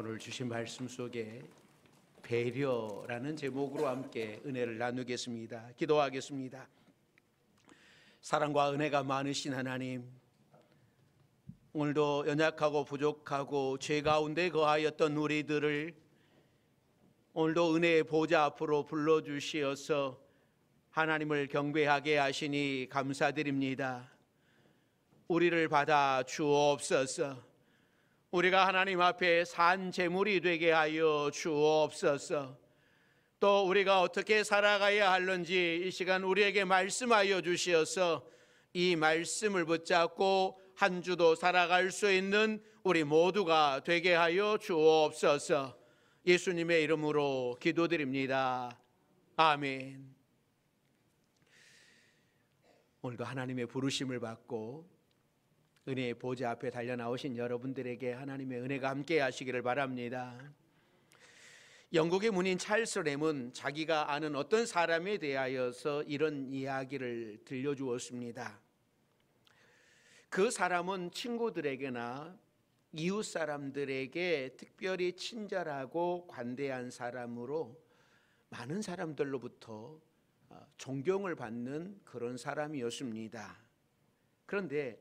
오늘 주신 말씀 속에 배려라는 제목으로 함께 은혜를 나누겠습니다. 기도하겠습니다. 사랑과 은혜가 많으신 하나님, 오늘도 연약하고 부족하고 죄 가운데 거하였던 우리들을 오늘도 은혜의 보좌 앞으로 불러주시어서 하나님을 경배하게 하시니 감사드립니다. 우리를 받아 주옵소서. 우리가 하나님 앞에 산 제물이 되게 하여 주옵소서. 또 우리가 어떻게 살아가야 하는지 이 시간 우리에게 말씀하여 주시어서 이 말씀을 붙잡고 한 주도 살아갈 수 있는 우리 모두가 되게 하여 주옵소서. 예수님의 이름으로 기도드립니다. 아멘. 오늘도 하나님의 부르심을 받고 은혜의 보좌 앞에 달려 나오신 여러분들에게 하나님의 은혜가 함께 하시기를 바랍니다. 영국의 문인 찰스 램은 자기가 아는 어떤 사람에 대하여서 이런 이야기를 들려주었습니다. 그 사람은 친구들에게나 이웃 사람들에게 특별히 친절하고 관대한 사람으로 많은 사람들로부터 존경을 받는 그런 사람이었습니다. 그런데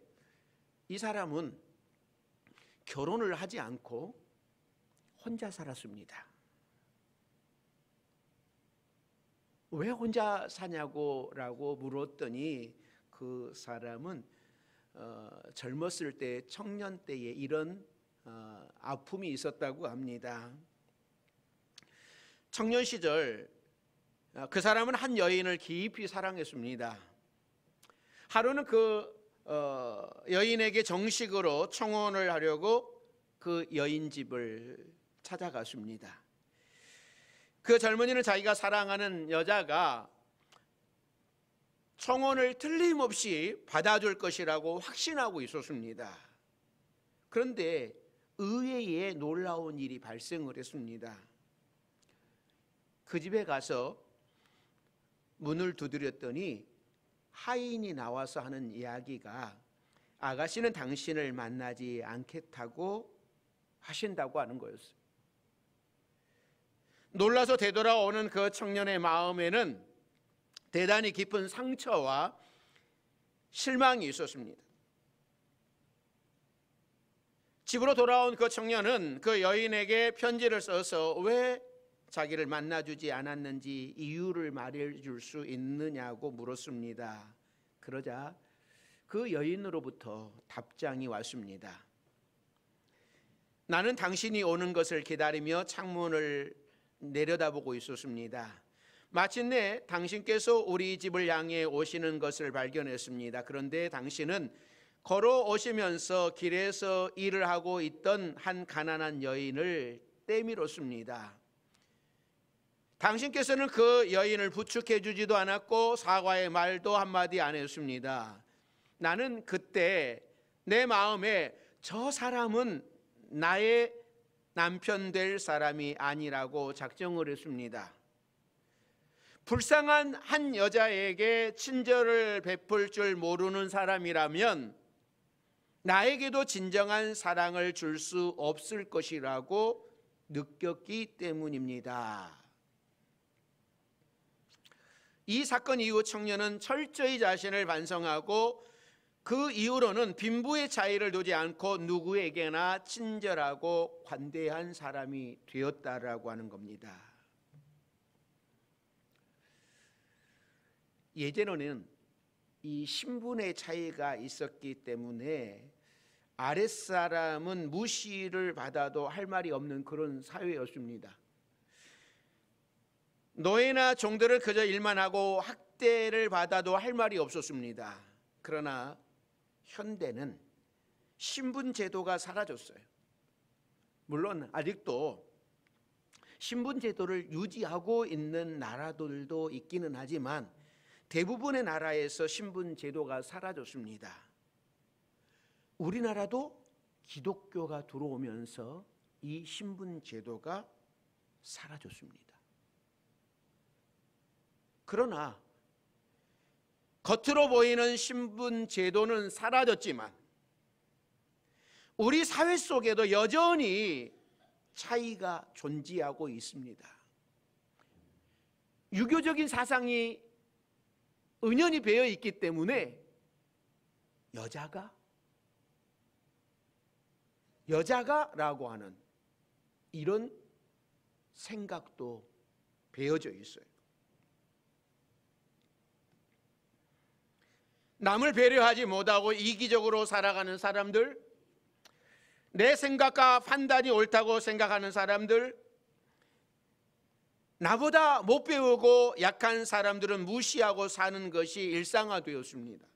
이 사람은 결혼을 하지 않고 혼자 살았습니다. 왜 혼자 사냐고 라고 물었더니 그 사람은 젊었을 때, 청년 때에 이런 아픔이 있었다고 합니다. 청년 시절 그 사람은 한 여인을 깊이 사랑했습니다. 하루는 그 여인에게 정식으로 청혼을 하려고 그 여인 집을 찾아갔습니다. 그 젊은이는 자기가 사랑하는 여자가 청혼을 틀림없이 받아줄 것이라고 확신하고 있었습니다. 그런데 의외의 놀라운 일이 발생을 했습니다. 그 집에 가서 문을 두드렸더니 하인이 나와서 하는 이야기가 아가씨는 당신을 만나지 않겠다고 하신다고 하는 거였어요. 놀라서 되돌아오는 그 청년의 마음에는 대단히 깊은 상처와 실망이 있었습니다. 집으로 돌아온 그 청년은 그 여인에게 편지를 써서 왜 자기를 만나주지 않았는지 이유를 말해줄 수 있느냐고 물었습니다. 그러자 그 여인으로부터 답장이 왔습니다. 나는 당신이 오는 것을 기다리며 창문을 내려다보고 있었습니다. 마침내 당신께서 우리 집을 향해 오시는 것을 발견했습니다. 그런데 당신은 걸어오시면서 길에서 일을 하고 있던 한 가난한 여인을 떼밀었습니다. 당신께서는 그 여인을 부축해 주지도 않았고 사과의 말도 한마디 안 했습니다. 나는 그때 내 마음에 저 사람은 나의 남편 될 사람이 아니라고 작정을 했습니다. 불쌍한 한 여자에게 친절을 베풀 줄 모르는 사람이라면 나에게도 진정한 사랑을 줄 수 없을 것이라고 느꼈기 때문입니다. 이 사건 이후 청년은 철저히 자신을 반성하고 그 이후로는 빈부의 차이를 두지 않고 누구에게나 친절하고 관대한 사람이 되었다라고 하는 겁니다. 예전에는 이 신분의 차이가 있었기 때문에 아랫사람은 무시를 받아도 할 말이 없는 그런 사회였습니다. 노예나 종들을 그저 일만 하고 학대를 받아도 할 말이 없었습니다. 그러나 현대는 신분 제도가 사라졌어요. 물론 아직도 신분 제도를 유지하고 있는 나라들도 있기는 하지만 대부분의 나라에서 신분 제도가 사라졌습니다. 우리나라도 기독교가 들어오면서 이 신분 제도가 사라졌습니다. 그러나 겉으로 보이는 신분 제도는 사라졌지만 우리 사회 속에도 여전히 차이가 존재하고 있습니다. 유교적인 사상이 은연히 배어 있기 때문에 여자가라고 하는 이런 생각도 배어져 있어요. 남을 배려하지 못하고 이기적으로 살아가는 사람들, 내 생각과 판단이 옳다고 생각하는 사람들, 나보다 못 배우고 약한 사람들은 무시하고 사는 것이 일상화되었습니다.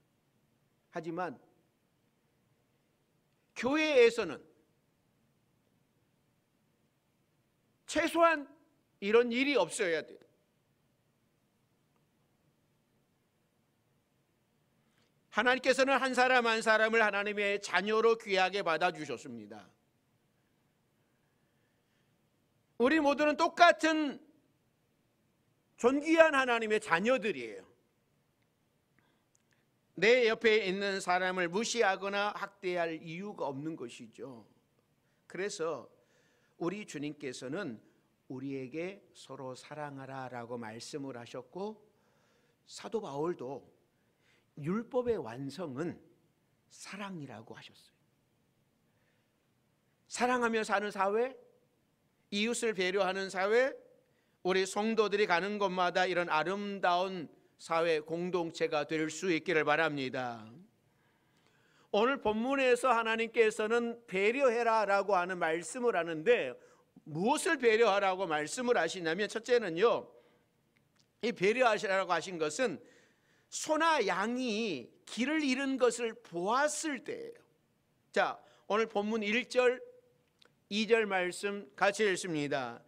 하지만 교회에서는 최소한 이런 일이 없어야 돼요. 하나님께서는 한 사람 한 사람을 하나님의 자녀로 귀하게 받아주셨습니다. 우리 모두는 똑같은 존귀한 하나님의 자녀들이에요. 내 옆에 있는 사람을 무시하거나 학대할 이유가 없는 것이죠. 그래서 우리 주님께서는 우리에게 서로 사랑하라 라고 말씀을 하셨고, 사도 바울도 율법의 완성은 사랑이라고 하셨어요. 사랑하며 사는 사회, 이웃을 배려하는 사회, 우리 성도들이 가는 곳마다 이런 아름다운 사회 공동체가 될 수 있기를 바랍니다. 오늘 본문에서 하나님께서는 배려해라 라고 하는 말씀을 하는데, 무엇을 배려하라고 말씀을 하시냐면, 첫째는요, 이 배려하시라고 하신 것은 소나 양이 길을 잃은 것을 보았을 때예요. 자, 오늘 본문 1절 2절 말씀 같이 읽습니다.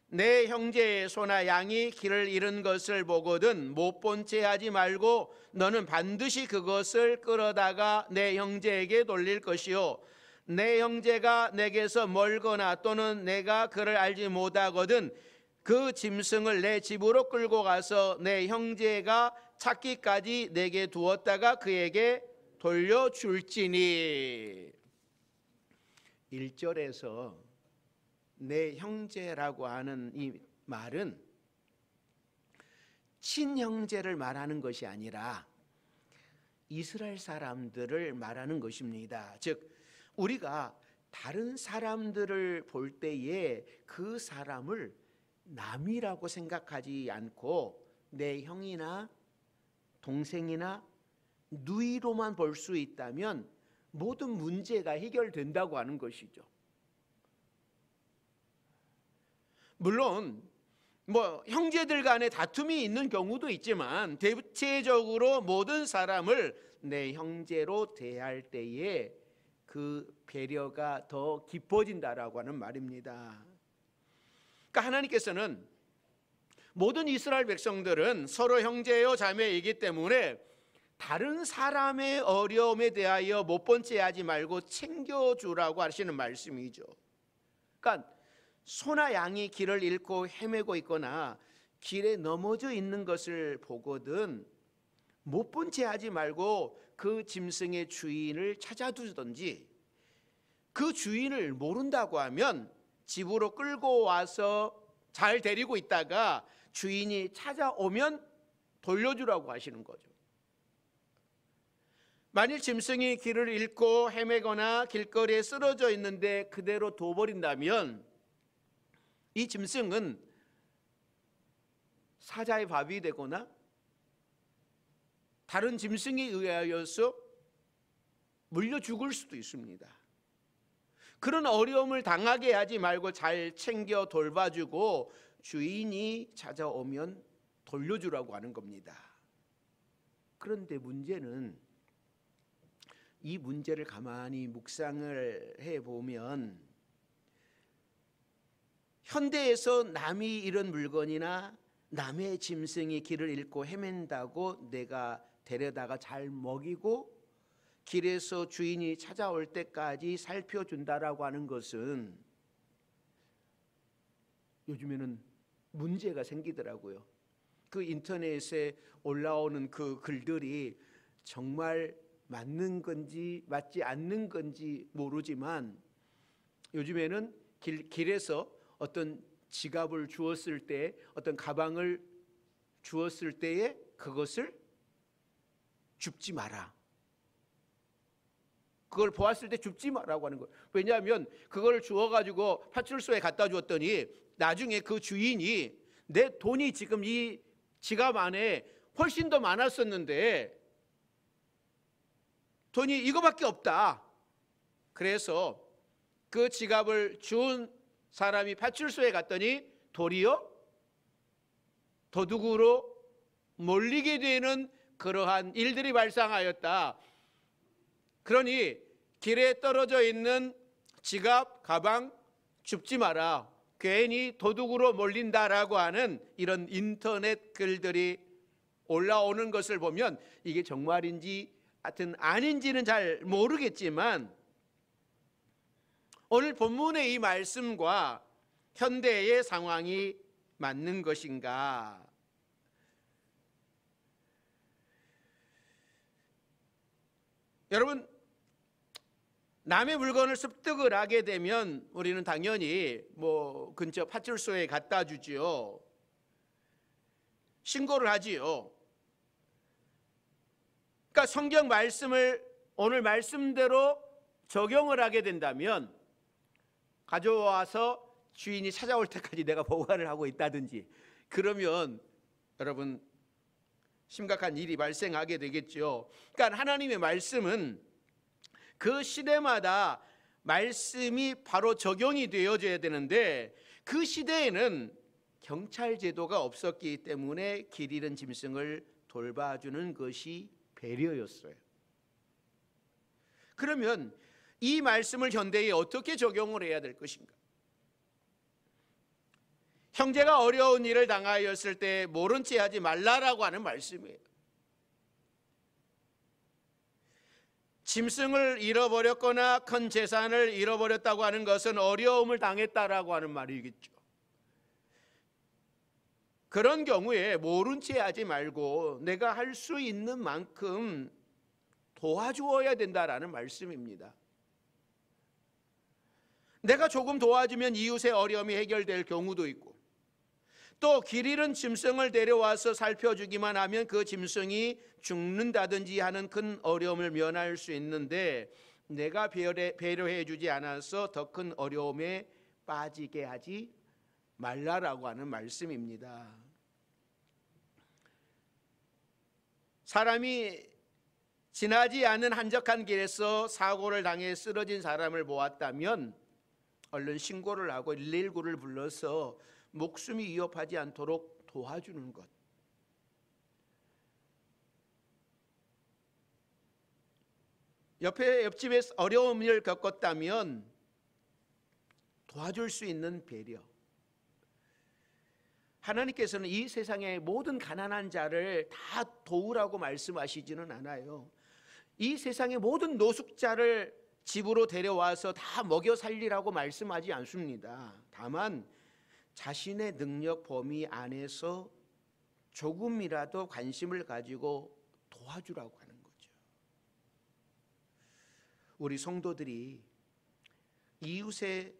내 형제의 소나 양이 길을 잃은 것을 보거든 못 본 채 하지 말고 너는 반드시 그것을 끌어다가 내 형제에게 돌릴 것이요, 내 형제가 내게서 멀거나 또는 내가 그를 알지 못하거든 그 짐승을 내 집으로 끌고 가서 내 형제가 찾기까지 내게 두었다가 그에게 돌려줄지니. 1절에서 내 형제라고 하는 이 말은 친형제를 말하는 것이 아니라 이스라엘 사람들을 말하는 것입니다. 즉 우리가 다른 사람들을 볼 때에 그 사람을 남이라고 생각하지 않고 내 형이나 동생이나 누이로만 볼 수 있다면 모든 문제가 해결된다고 하는 것이죠. 물론 형제들 간에 다툼이 있는 경우도 있지만 대체적으로 모든 사람을 내 형제로 대할 때에 그 배려가 더 깊어진다라고 하는 말입니다. 그러니까 하나님께서는 모든 이스라엘 백성들은 서로 형제요 자매이기 때문에 다른 사람의 어려움에 대하여 못 본 채 하지 말고 챙겨주라고 하시는 말씀이죠. 그러니까 소나 양이 길을 잃고 헤매고 있거나 길에 넘어져 있는 것을 보거든 못 본 채 하지 말고 그 짐승의 주인을 찾아두든지, 그 주인을 모른다고 하면 집으로 끌고 와서 잘 데리고 있다가 주인이 찾아오면 돌려주라고 하시는 거죠. 만일 짐승이 길을 잃고 헤매거나 길거리에 쓰러져 있는데 그대로 둬버린다면 이 짐승은 사자의 밥이 되거나 다른 짐승에 의하여서 물려 죽을 수도 있습니다. 그런 어려움을 당하게 하지 말고 잘 챙겨 돌봐주고 주인이 찾아오면 돌려주라고 하는 겁니다. 그런데 문제는 이 문제를 가만히 묵상을 해보면 현대에서 남이 잃은 물건이나 남의 짐승이 길을 잃고 헤맨다고 내가 데려다가 잘 먹이고 길에서 주인이 찾아올 때까지 살펴준다라고 하는 것은 요즘에는 문제가 생기더라고요. 그 인터넷에 올라오는 그 글들이 정말 맞는 건지 맞지 않는 건지 모르지만 요즘에는 길에서 어떤 지갑을 주었을 때, 어떤 가방을 주었을 때에 그것을 줍지 마라. 그걸 보았을 때 줍지 마라고 하는 거예요. 왜냐하면 그걸 주워가지고 파출소에 갖다 주었더니 나중에 그 주인이 내 돈이 지금 이 지갑 안에 훨씬 더 많았었는데 돈이 이거밖에 없다. 그래서 그 지갑을 준 사람이 파출소에 갔더니 도리어 도둑으로 몰리게 되는 그러한 일들이 발생하였다. 그러니 길에 떨어져 있는 지갑, 가방 줍지 마라. 괜히 도둑으로 몰린다라고 하는 이런 인터넷 글들이 올라오는 것을 보면 이게 정말인지 하여튼 아닌지는 잘 모르겠지만 오늘 본문의 이 말씀과 현대의 상황이 맞는 것인가? 여러분, 남의 물건을 습득을 하게 되면 우리는 당연히 근처 파출소에 갖다 주지요. 신고를 하지요. 그러니까 성경 말씀을 오늘 말씀대로 적용을 하게 된다면 가져와서 주인이 찾아올 때까지 내가 보관을 하고 있다든지 그러면 여러분 심각한 일이 발생하게 되겠죠. 그러니까 하나님의 말씀은 그 시대마다 말씀이 바로 적용이 되어져야 되는데 그 시대에는 경찰 제도가 없었기 때문에 길 잃은 짐승을 돌봐주는 것이 배려였어요. 그러면 이 말씀을 현대에 어떻게 적용을 해야 될 것인가? 형제가 어려운 일을 당하였을 때 모른 채 하지 말라라고 하는 말씀이에요. 짐승을 잃어버렸거나 큰 재산을 잃어버렸다고 하는 것은 어려움을 당했다라고 하는 말이겠죠. 그런 경우에 모른 채 하지 말고 내가 할 수 있는 만큼 도와주어야 된다라는 말씀입니다. 내가 조금 도와주면 이웃의 어려움이 해결될 경우도 있고 또 길 잃은 짐승을 데려와서 살펴주기만 하면 그 짐승이 죽는다든지 하는 큰 어려움을 면할 수 있는데 내가 배려해 주지 않아서 더 큰 어려움에 빠지게 하지 말라라고 하는 말씀입니다. 사람이 지나지 않은 한적한 길에서 사고를 당해 쓰러진 사람을 보았다면 얼른 신고를 하고 119를 불러서 목숨이 위협하지 않도록 도와주는 것. 옆집에 어려움을 겪었다면 도와줄 수 있는 배려. 하나님께서는 이 세상의 모든 가난한 자를 다 도우라고 말씀하시지는 않아요. 이 세상의 모든 노숙자를 집으로 데려와서 다 먹여 살리라고 말씀하지 않습니다. 다만 자신의 능력 범위 안에서 조금이라도 관심을 가지고 도와주라고 하는 거죠. 우리 성도들이 이웃의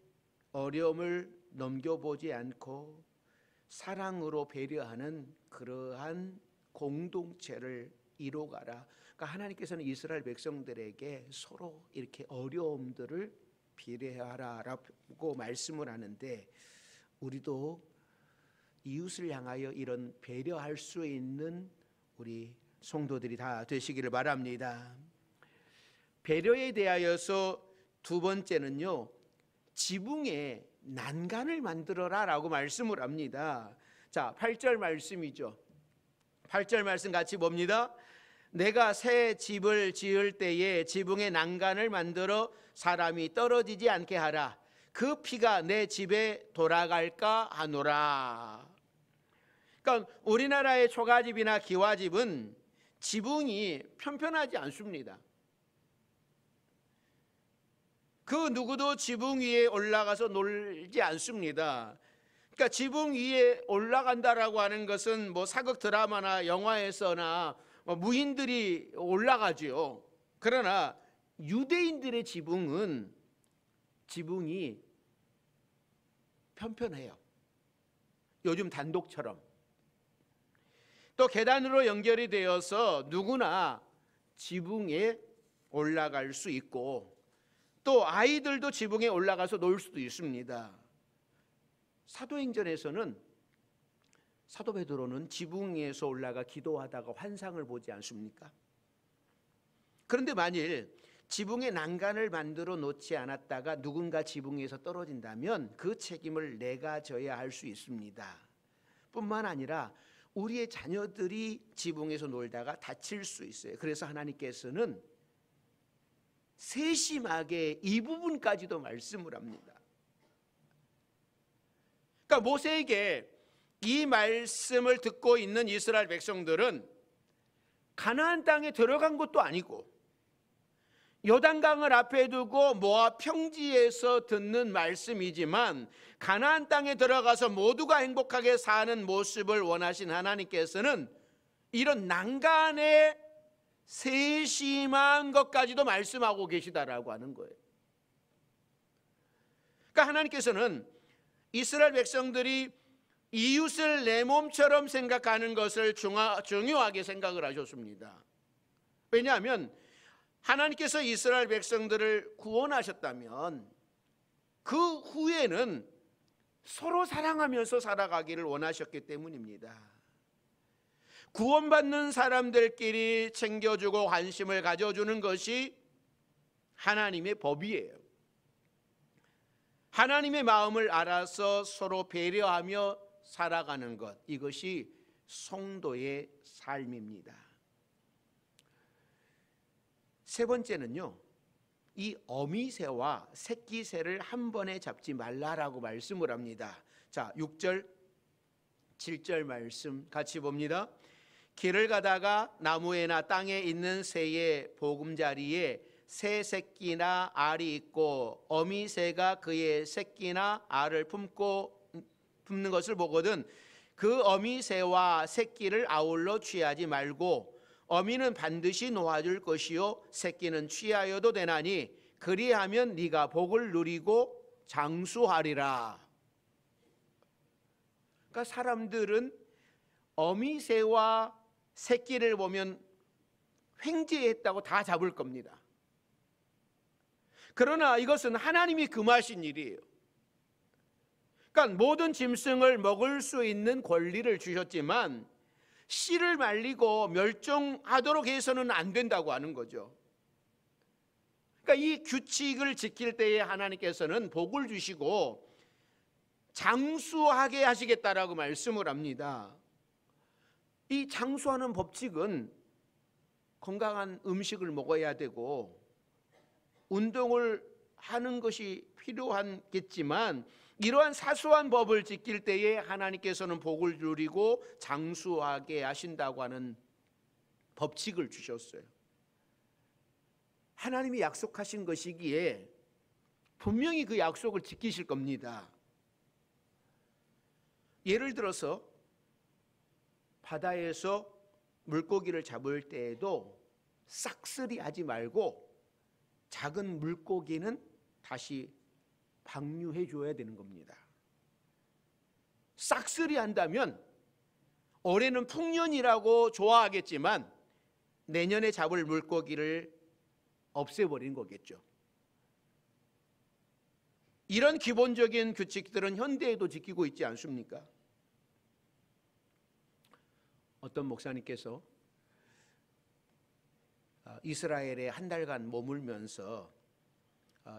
어려움을 넘겨보지 않고 사랑으로 배려하는 그러한 공동체를 이루어가라. 그러니까 하나님께서는 이스라엘 백성들에게 서로 이렇게 어려움들을 비례하라라고 말씀을 하는데 우리도 이웃을 향하여 이런 배려할 수 있는 우리 성도들이 다 되시기를 바랍니다. 배려에 대하여서 두 번째는요, 지붕에 난간을 만들어라 라고 말씀을 합니다. 자, 8절 말씀이죠. 8절 말씀 같이 봅니다. 내가 새 집을 지을 때에 지붕에 난간을 만들어 사람이 떨어지지 않게 하라. 그 피가 내 집에 돌아갈까 하노라. 그러니까 우리나라의 초가집이나 기와집은 지붕이 편편하지 않습니다. 그 누구도 지붕 위에 올라가서 놀지 않습니다. 그러니까 지붕 위에 올라간다라고 하는 것은 사극 드라마나 영화에서나 무인들이 올라가죠. 그러나 유대인들의 지붕이 편편해요. 요즘 단독처럼. 또 계단으로 연결이 되어서 누구나 지붕에 올라갈 수 있고, 또 아이들도 지붕에 올라가서 놀 수도 있습니다. 사도행전에서는 사도 베드로는 지붕에서 올라가 기도하다가 환상을 보지 않습니까? 그런데 만일 지붕에 난간을 만들어 놓지 않았다가 누군가 지붕에서 떨어진다면 그 책임을 내가 져야 할 수 있습니다. 뿐만 아니라 우리의 자녀들이 지붕에서 놀다가 다칠 수 있어요. 그래서 하나님께서는 세심하게 이 부분까지도 말씀을 합니다. 그러니까 모세에게 이 말씀을 듣고 있는 이스라엘 백성들은 가나안 땅에 들어간 것도 아니고 요단강을 앞에 두고 모압 평지에서 듣는 말씀이지만, 가나안 땅에 들어가서 모두가 행복하게 사는 모습을 원하신 하나님께서는 이런 난간의 세심한 것까지도 말씀하고 계시다라고 하는 거예요. 그러니까 하나님께서는 이스라엘 백성들이 이웃을 내 몸처럼 생각하는 것을 중요하게 생각을 하셨습니다. 왜냐하면 하나님께서 이스라엘 백성들을 구원하셨다면 그 후에는 서로 사랑하면서 살아가기를 원하셨기 때문입니다. 구원받는 사람들끼리 챙겨주고 관심을 가져주는 것이 하나님의 법이에요. 하나님의 마음을 알아서 서로 배려하며 살아가는 것, 이것이 성도의 삶입니다. 세 번째는요, 이 어미새와 새끼새를 한 번에 잡지 말라라고 말씀을 합니다. 자, 6절 7절 말씀 같이 봅니다. 길을 가다가 나무에나 땅에 있는 새의 보금자리에 새 새끼나 알이 있고 어미새가 그의 새끼나 알을 품는 것을 보거든 그 어미새와 새끼를 아울러 취하지 말고 어미는 반드시 놓아줄 것이요 새끼는 취하여도 되나니 그리하면 네가 복을 누리고 장수하리라. 그러니까 사람들은 어미새와 새끼를 보면 횡재했다고 다 잡을 겁니다. 그러나 이것은 하나님이 금하신 일이에요. 그러니까 모든 짐승을 먹을 수 있는 권리를 주셨지만 씨를 말리고 멸종하도록 해서는 안 된다고 하는 거죠. 그러니까 이 규칙을 지킬 때에 하나님께서는 복을 주시고 장수하게 하시겠다라고 말씀을 합니다. 이 장수하는 법칙은 건강한 음식을 먹어야 되고 운동을 하는 것이 필요하겠지만, 이러한 사소한 법을 지킬 때에 하나님께서는 복을 누리고 장수하게 하신다고 하는 법칙을 주셨어요. 하나님이 약속하신 것이기에 분명히 그 약속을 지키실 겁니다. 예를 들어서 바다에서 물고기를 잡을 때에도 싹쓸이 하지 말고 작은 물고기는 다시 방류해 줘야 되는 겁니다. 싹쓸이 한다면 올해는 풍년이라고 좋아하겠지만 내년에 잡을 물고기를 없애버린 거겠죠. 이런 기본적인 규칙들은 현대에도 지키고 있지 않습니까? 어떤 목사님께서 이스라엘에 한 달간 머물면서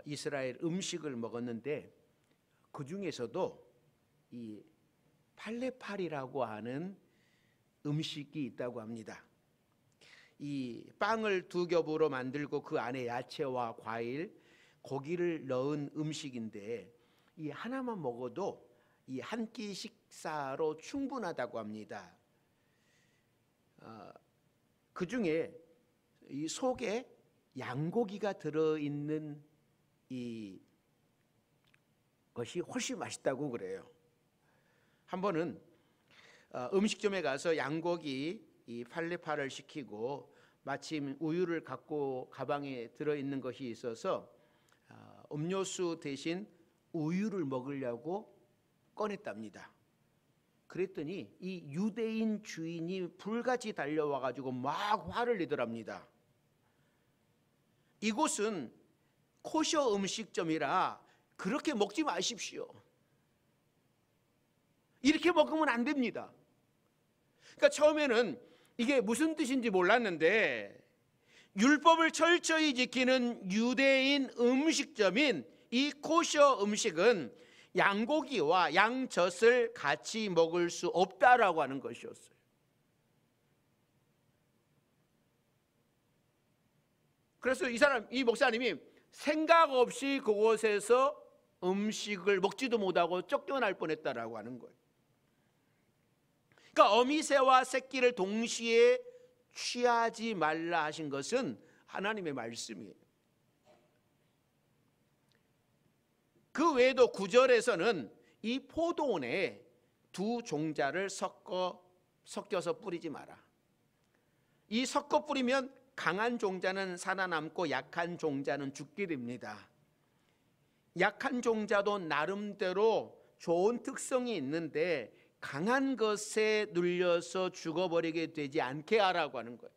이스라엘 음식을 먹었는데 그 중에서도 이 팔레팔이라고 하는 음식이 있다고 합니다. 이 빵을 두 겹으로 만들고 그 안에 야채와 과일, 고기를 넣은 음식인데 이 하나만 먹어도 이 한 끼 식사로 충분하다고 합니다. 그 중에 이 속에 양고기가 들어있는 이 것이 훨씬 맛있다고 그래요. 한 번은 음식점에 가서 양고기 이 팔레파를 시키고 마침 우유를 갖고 가방에 들어있는 것이 있어서 음료수 대신 우유를 먹으려고 꺼냈답니다. 그랬더니 이 유대인 주인이 불같이 달려와 가지고 막 화를 내더랍니다. 이곳은 코셔 음식점이라 그렇게 먹지 마십시오. 이렇게 먹으면 안 됩니다. 그러니까 처음에는 이게 무슨 뜻인지 몰랐는데 율법을 철저히 지키는 유대인 음식점인 이 코셔 음식은 양고기와 양젖을 같이 먹을 수 없다라고 하는 것이었어요. 그래서 이 목사님이 생각 없이 그곳에서 음식을 먹지도 못하고 쫓겨날 뻔했다라고 하는 거예요. 그러니까 어미새와 새끼를 동시에 취하지 말라 하신 것은 하나님의 말씀이에요. 그 외에도 9절에서는 이 포도원에 두 종자를 섞여서 뿌리지 마라. 이 섞어 뿌리면 강한 종자는 살아남고 약한 종자는 죽게 됩니다. 약한 종자도 나름대로 좋은 특성이 있는데 강한 것에 눌려서 죽어버리게 되지 않게 하라고 하는 거예요.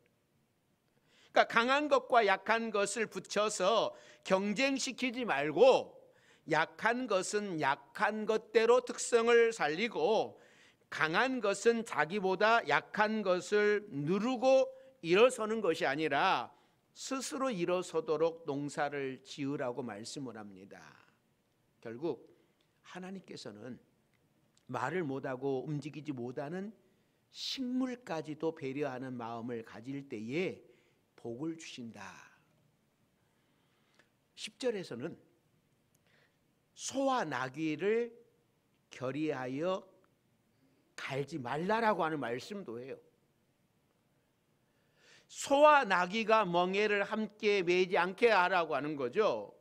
그러니까 강한 것과 약한 것을 붙여서 경쟁시키지 말고 약한 것은 약한 것대로 특성을 살리고 강한 것은 자기보다 약한 것을 누르고 일어서는 것이 아니라 스스로 일어서도록 농사를 지으라고 말씀을 합니다. 결국 하나님께서는 말을 못하고 움직이지 못하는 식물까지도 배려하는 마음을 가질 때에 복을 주신다. 10절에서는 소와 나귀를 결의하여 갈지 말라라고 하는 말씀도 해요. 소와 나귀가 멍에를 함께 매지 않게 하라고 하는 거죠.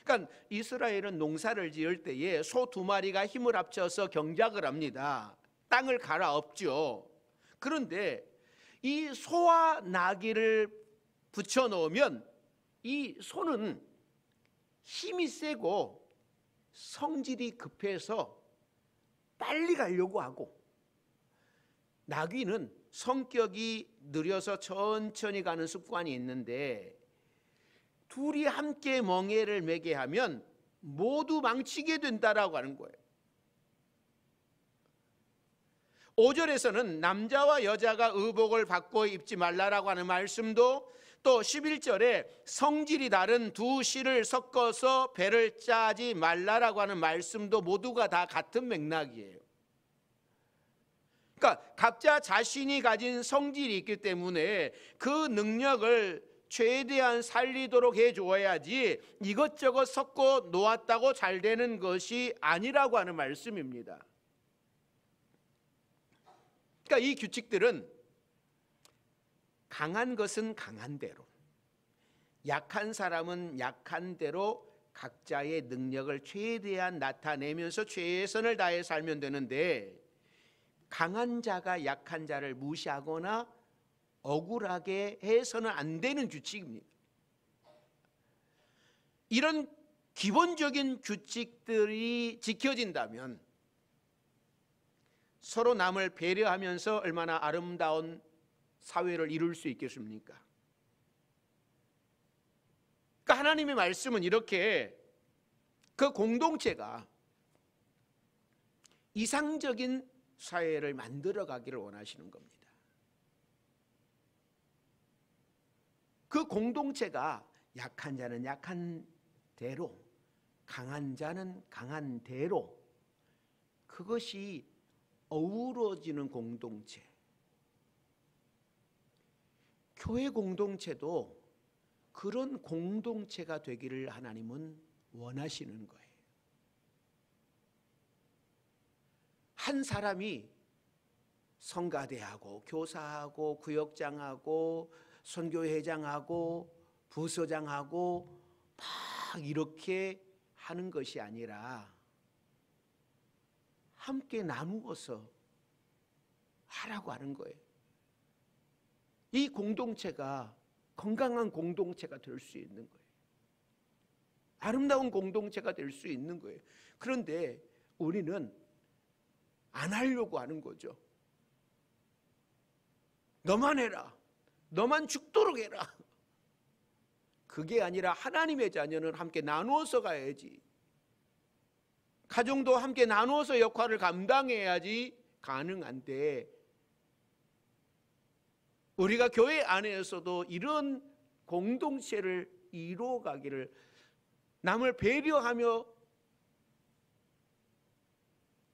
그러니까 이스라엘은 농사를 지을 때에 소 두 마리가 힘을 합쳐서 경작을 합니다. 땅을 갈아엎죠. 그런데 이 소와 나귀를 붙여 놓으면 이 소는 힘이 세고 성질이 급해서 빨리 가려고 하고, 나귀는 성격이 느려서 천천히 가는 습관이 있는데 둘이 함께 멍에를 매게 하면 모두 망치게 된다라고 하는 거예요. 5절에서는 남자와 여자가 의복을 바꿔 입지 말라라고 하는 말씀도, 또 11절에 성질이 다른 두 씨를 섞어서 배를 짜지 말라라고 하는 말씀도 모두가 다 같은 맥락이에요. 그러니까 각자 자신이 가진 성질이 있기 때문에 그 능력을 최대한 살리도록 해주어야지 이것저것 섞어 놓았다고 잘 되는 것이 아니라고 하는 말씀입니다. 그러니까 이 규칙들은 강한 것은 강한 대로, 약한 사람은 약한 대로 각자의 능력을 최대한 나타내면서 최선을 다해 살면 되는데, 강한 자가 약한 자를 무시하거나 억울하게 해서는 안 되는 규칙입니다. 이런 기본적인 규칙들이 지켜진다면 서로 남을 배려하면서 얼마나 아름다운 사회를 이룰 수 있겠습니까? 그러니까 하나님의 말씀은 이렇게 그 공동체가 이상적인 사회를 만들어 가기를 원하시는 겁니다. 그 공동체가 약한 자는 약한 대로, 강한 자는 강한 대로, 그것이 어우러지는 공동체, 교회 공동체도 그런 공동체가 되기를 하나님은 원하시는 거예요. 한 사람이 성가대하고 교사하고 구역장하고 선교회장하고 부서장하고 막 이렇게 하는 것이 아니라 함께 나누어서 하라고 하는 거예요. 이 공동체가 건강한 공동체가 될 수 있는 거예요. 아름다운 공동체가 될 수 있는 거예요. 그런데 우리는 안 하려고 하는 거죠. 너만 해라. 너만 죽도록 해라. 그게 아니라 하나님의 자녀는 함께 나누어서 가야지. 가정도 함께 나누어서 역할을 감당해야지 가능한데, 우리가 교회 안에서도 이런 공동체를 이루어가기를, 남을 배려하며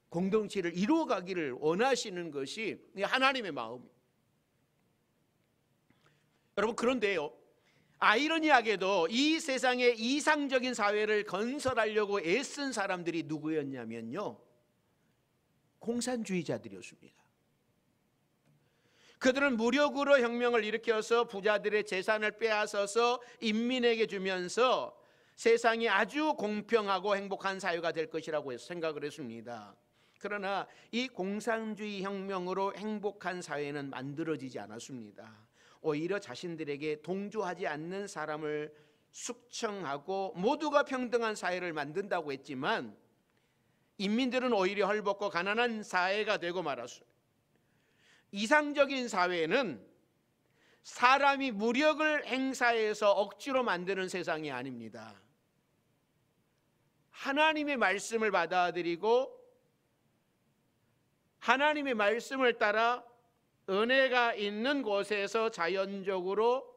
공동체를 이루어가기를 원하시는 것이 하나님의 마음입니다. 여러분, 그런데요, 아이러니하게도 이 세상에 이상적인 사회를 건설하려고 애쓴 사람들이 누구였냐면요, 공산주의자들이었습니다. 그들은 무력으로 혁명을 일으켜서 부자들의 재산을 빼앗아서 인민에게 주면서 세상이 아주 공평하고 행복한 사회가 될 것이라고 생각을 했습니다. 그러나 이 공산주의 혁명으로 행복한 사회는 만들어지지 않았습니다. 오히려 자신들에게 동조하지 않는 사람을 숙청하고 모두가 평등한 사회를 만든다고 했지만, 인민들은 오히려 헐벗고 가난한 사회가 되고 말았어요. 이상적인 사회는 사람이 무력을 행사해서 억지로 만드는 세상이 아닙니다. 하나님의 말씀을 받아들이고 하나님의 말씀을 따라 은혜가 있는 곳에서 자연적으로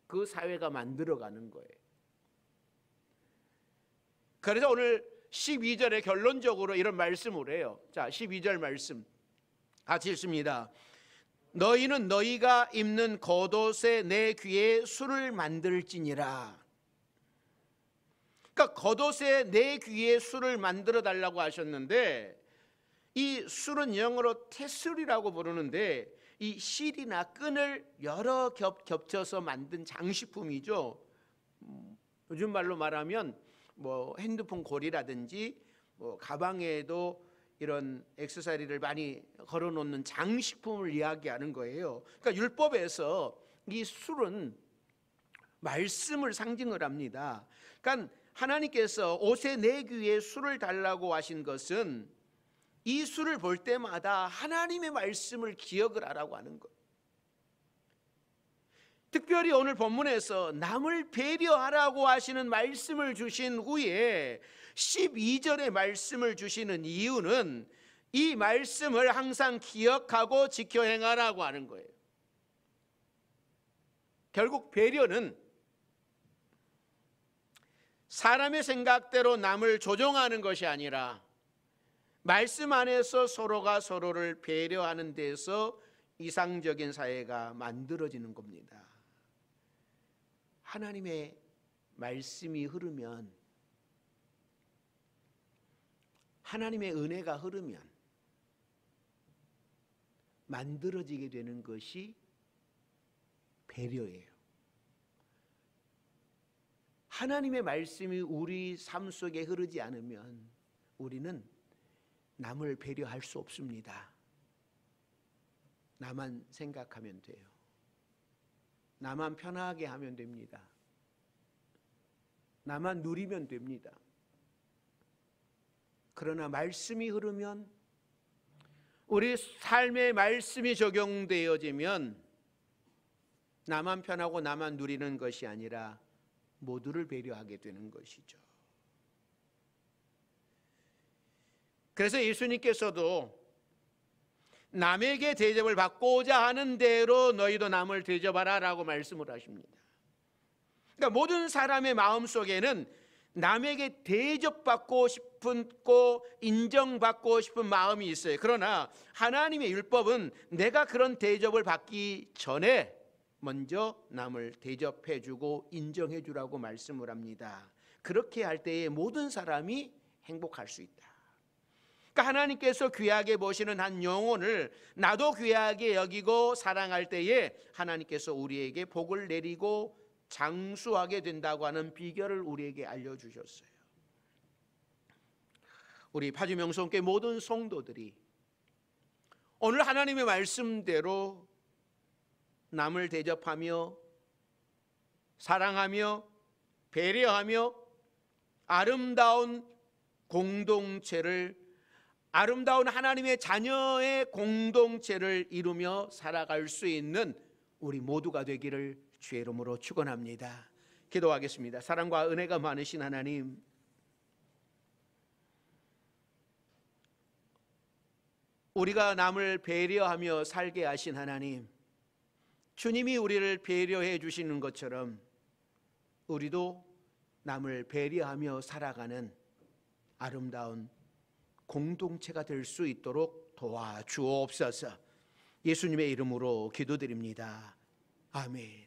그 사회가 만들어가는 거예요. 그래서 오늘 12절에 결론적으로 이런 말씀을 해요. 자, 12절 말씀 같이 읽습니다. 너희는 너희가 입는 겉옷에 내 귀에 술을 만들지니라. 그러니까 겉옷에 내 귀에 술을 만들어 달라고 하셨는데, 이 술은 영어로 테슬이라고 부르는데, 이 실이나 끈을 여러 겹쳐서 만든 장식품이죠. 요즘 말로 말하면 뭐 핸드폰 고리라든지 뭐 가방에도 이런 액세서리를 많이 걸어놓는 장식품을 이야기하는 거예요. 그러니까 율법에서 이 술은 말씀을 상징을 합니다. 그러니까 하나님께서 옷에 내 귀에 술을 달라고 하신 것은 이 술을 볼 때마다 하나님의 말씀을 기억을 하라고 하는 거예요. 특별히 오늘 본문에서 남을 배려하라고 하시는 말씀을 주신 후에 12절의 말씀을 주시는 이유는 이 말씀을 항상 기억하고 지켜 행하라고 하는 거예요. 결국 배려는 사람의 생각대로 남을 조종하는 것이 아니라 말씀 안에서 서로가 서로를 배려하는 데서 이상적인 사회가 만들어지는 겁니다. 하나님의 말씀이 흐르면, 하나님의 은혜가 흐르면 만들어지게 되는 것이 배려예요. 하나님의 말씀이 우리 삶 속에 흐르지 않으면 우리는 남을 배려할 수 없습니다. 나만 생각하면 돼요. 나만 편하게 하면 됩니다. 나만 누리면 됩니다. 그러나 말씀이 흐르면, 우리 삶의 말씀이 적용되어지면 나만 편하고 나만 누리는 것이 아니라 모두를 배려하게 되는 것이죠. 그래서 예수님께서도 남에게 대접을 받고자 하는 대로 너희도 남을 대접하라 라고 말씀을 하십니다. 그러니까 모든 사람의 마음속에는 남에게 대접받고 싶고 인정받고 싶은 마음이 있어요. 그러나 하나님의 율법은 내가 그런 대접을 받기 전에 먼저 남을 대접해주고 인정해주라고 말씀을 합니다. 그렇게 할 때에 모든 사람이 행복할 수 있다. 그러니까 하나님께서 귀하게 보시는 한 영혼을 나도 귀하게 여기고 사랑할 때에 하나님께서 우리에게 복을 내리고 장수하게 된다고 하는 비결을 우리에게 알려주셨어요. 우리 파주명성교회 모든 성도들이 오늘 하나님의 말씀대로 남을 대접하며 사랑하며 배려하며 아름다운 공동체를 아름다운 하나님의 자녀의 공동체를 이루며 살아갈 수 있는 우리 모두가 되기를 주의 이름으로 축원합니다. 기도하겠습니다. 사랑과 은혜가 많으신 하나님, 우리가 남을 배려하며 살게 하신 하나님, 주님이 우리를 배려해 주시는 것처럼 우리도 남을 배려하며 살아가는 아름다운 공동체가 될 수 있도록 도와주옵소서. 예수님의 이름으로 기도드립니다. 아멘.